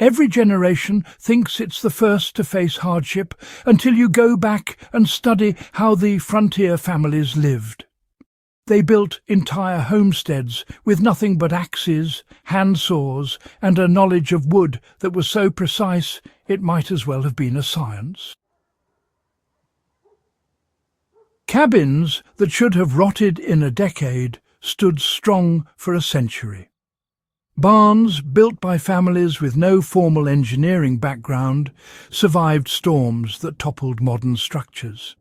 Every generation thinks it's the first to face hardship until you go back and study how the frontier families lived. They built entire homesteads with nothing but axes, hand saws, and a knowledge of wood that was so precise it might as well have been a science. Cabins that should have rotted in a decade stood strong for a century. Barns built by families with no formal engineering background survived storms that toppled modern structures.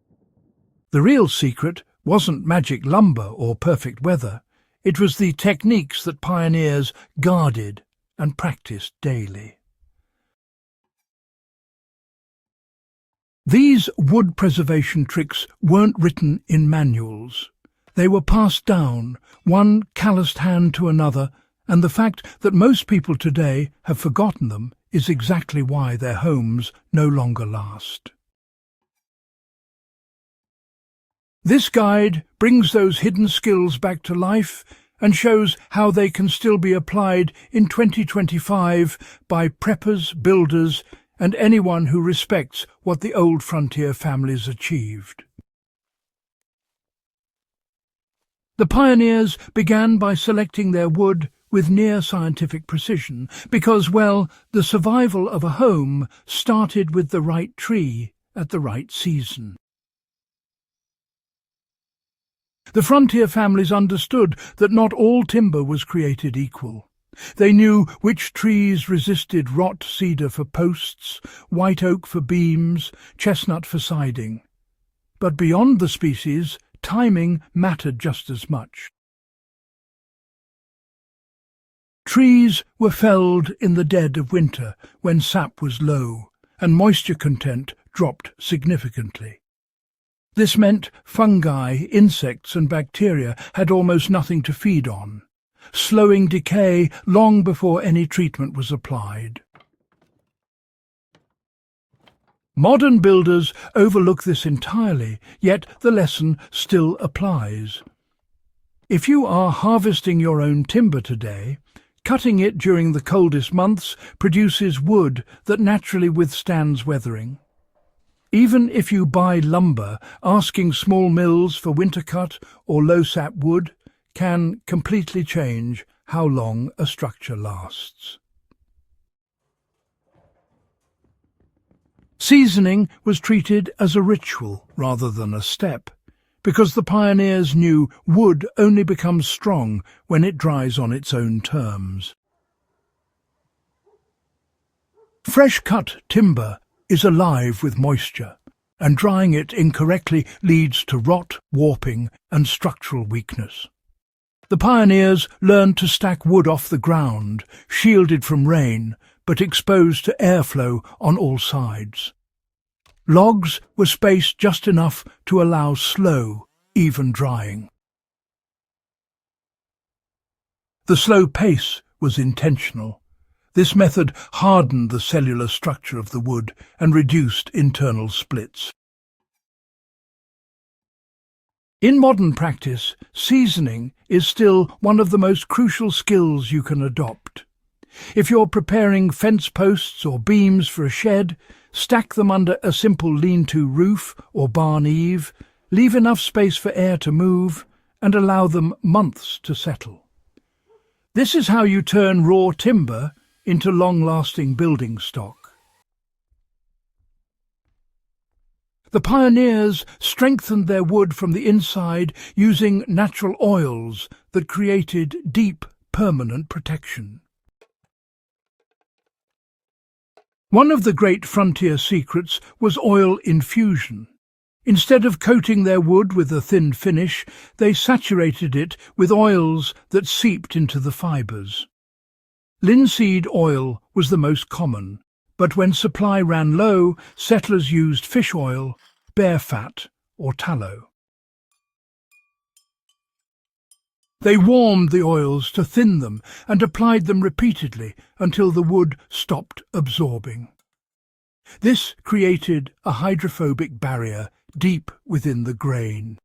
The real secret wasn't magic lumber or perfect weather. It was the techniques that pioneers guarded and practiced daily. These wood preservation tricks weren't written in manuals. They were passed down, one calloused hand to another, and the fact that most people today have forgotten them is exactly why their homes no longer last. This guide brings those hidden skills back to life and shows how they can still be applied in 2025 by preppers, builders, and anyone who respects what the old frontier families achieved. The pioneers began by selecting their wood with near scientific precision because, well, the survival of a home started with the right tree at the right season. The frontier families understood that not all timber was created equal. They knew which trees resisted rot: cedar for posts, white oak for beams, chestnut for siding. But beyond the species, timing mattered just as much. Trees were felled in the dead of winter when sap was low and moisture content dropped significantly. This meant fungi, insects and bacteria had almost nothing to feed on, slowing decay long before any treatment was applied. Modern builders overlook this entirely, yet the lesson still applies. If you are harvesting your own timber today, cutting it during the coldest months produces wood that naturally withstands weathering. Even if you buy lumber, asking small mills for winter cut or low sap wood can completely change how long a structure lasts. Seasoning was treated as a ritual rather than a step, because the pioneers knew wood only becomes strong when it dries on its own terms. Fresh-cut timber is alive with moisture, and drying it incorrectly leads to rot, warping, and structural weakness. The pioneers learned to stack wood off the ground, shielded from rain, but exposed to airflow on all sides. Logs were spaced just enough to allow slow, even drying. The slow pace was intentional. This method hardened the cellular structure of the wood and reduced internal splits. In modern practice, seasoning is still one of the most crucial skills you can adopt. If you're preparing fence posts or beams for a shed, stack them under a simple lean-to roof or barn eave, leave enough space for air to move, and allow them months to settle. This is how you turn raw timber into long-lasting building stock. The pioneers strengthened their wood from the inside using natural oils that created deep, permanent protection. One of the great frontier secrets was oil infusion. Instead of coating their wood with a thin finish, they saturated it with oils that seeped into the fibres. Linseed oil was the most common, but when supply ran low, settlers used fish oil, bear fat, or tallow. They warmed the oils to thin them and applied them repeatedly until the wood stopped absorbing. This created a hydrophobic barrier deep within the grain.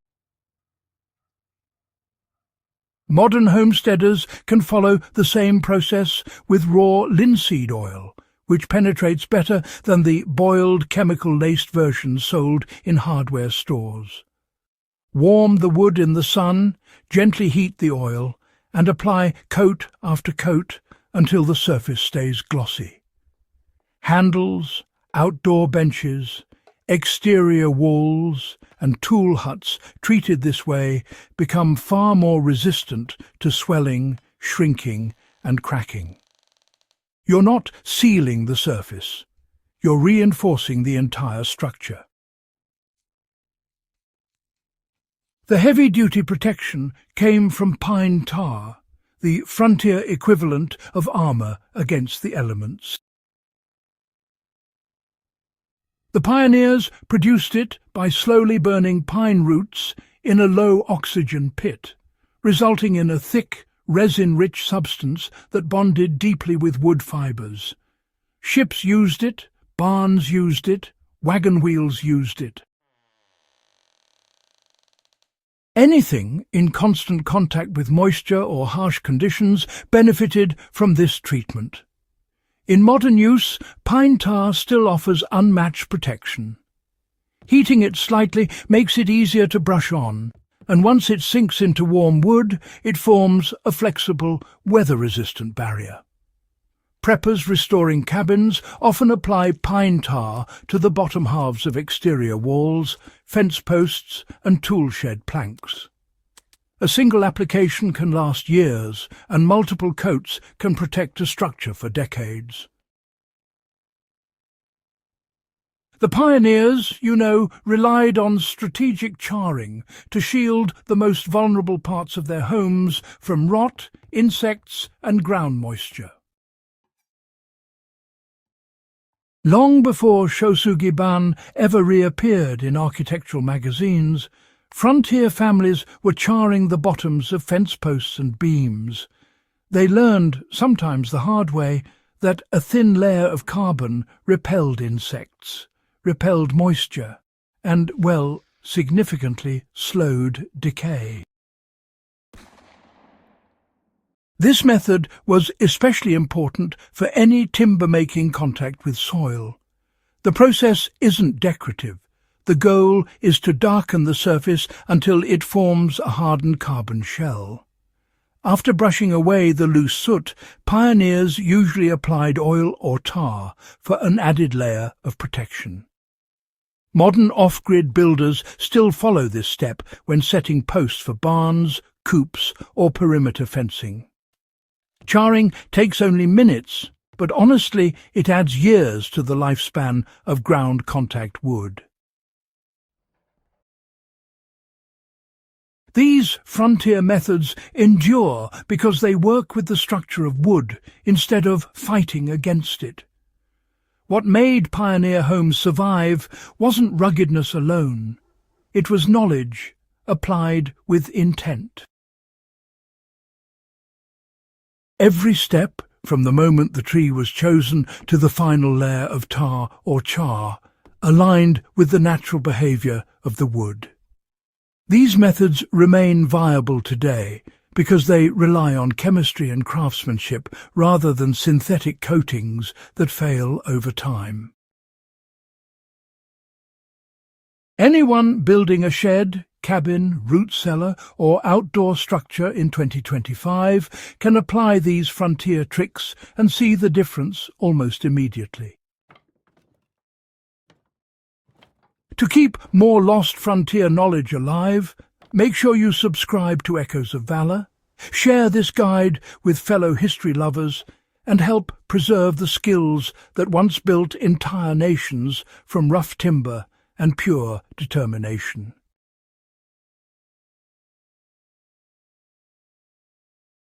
Modern homesteaders can follow the same process with raw linseed oil, which penetrates better than the boiled, chemical-laced versions sold in hardware stores. Warm the wood in the sun, gently heat the oil, and apply coat after coat until the surface stays glossy. Handles, outdoor benches, exterior walls, and tool huts treated this way become far more resistant to swelling, shrinking, and cracking. You're not sealing the surface, you're reinforcing the entire structure. The heavy-duty protection came from pine tar, the frontier equivalent of armor against the elements. The pioneers produced it by slowly burning pine roots in a low-oxygen pit, resulting in a thick, resin-rich substance that bonded deeply with wood fibers. Ships used it, barns used it, wagon wheels used it. Anything in constant contact with moisture or harsh conditions benefited from this treatment. In modern use, pine tar still offers unmatched protection. Heating it slightly makes it easier to brush on, and once it sinks into warm wood, it forms a flexible, weather-resistant barrier. Preppers restoring cabins often apply pine tar to the bottom halves of exterior walls, fence posts, and tool shed planks. A single application can last years, and multiple coats can protect a structure for decades. The pioneers, relied on strategic charring to shield the most vulnerable parts of their homes from rot, insects, and ground moisture. Long before shosugiban ever reappeared in architectural magazines, frontier families were charring the bottoms of fence posts and beams. They learned, sometimes the hard way, that a thin layer of carbon repelled insects, repelled moisture, and, significantly slowed decay. This method was especially important for any timber-making contact with soil. The process isn't decorative. The goal is to darken the surface until it forms a hardened carbon shell. After brushing away the loose soot, pioneers usually applied oil or tar for an added layer of protection. Modern off-grid builders still follow this step when setting posts for barns, coops, or perimeter fencing. Charring takes only minutes, but honestly, it adds years to the lifespan of ground contact wood. These frontier methods endure because they work with the structure of wood instead of fighting against it. What made pioneer homes survive wasn't ruggedness alone. It was knowledge applied with intent. Every step, from the moment the tree was chosen to the final layer of tar or char, aligned with the natural behavior of the wood. These methods remain viable today because they rely on chemistry and craftsmanship rather than synthetic coatings that fail over time. Anyone building a shed, cabin, root cellar, or outdoor structure in 2025 can apply these frontier tricks and see the difference almost immediately. To keep more lost frontier knowledge alive, make sure you subscribe to Echoes of Valor, share this guide with fellow history lovers, and help preserve the skills that once built entire nations from rough timber and pure determination.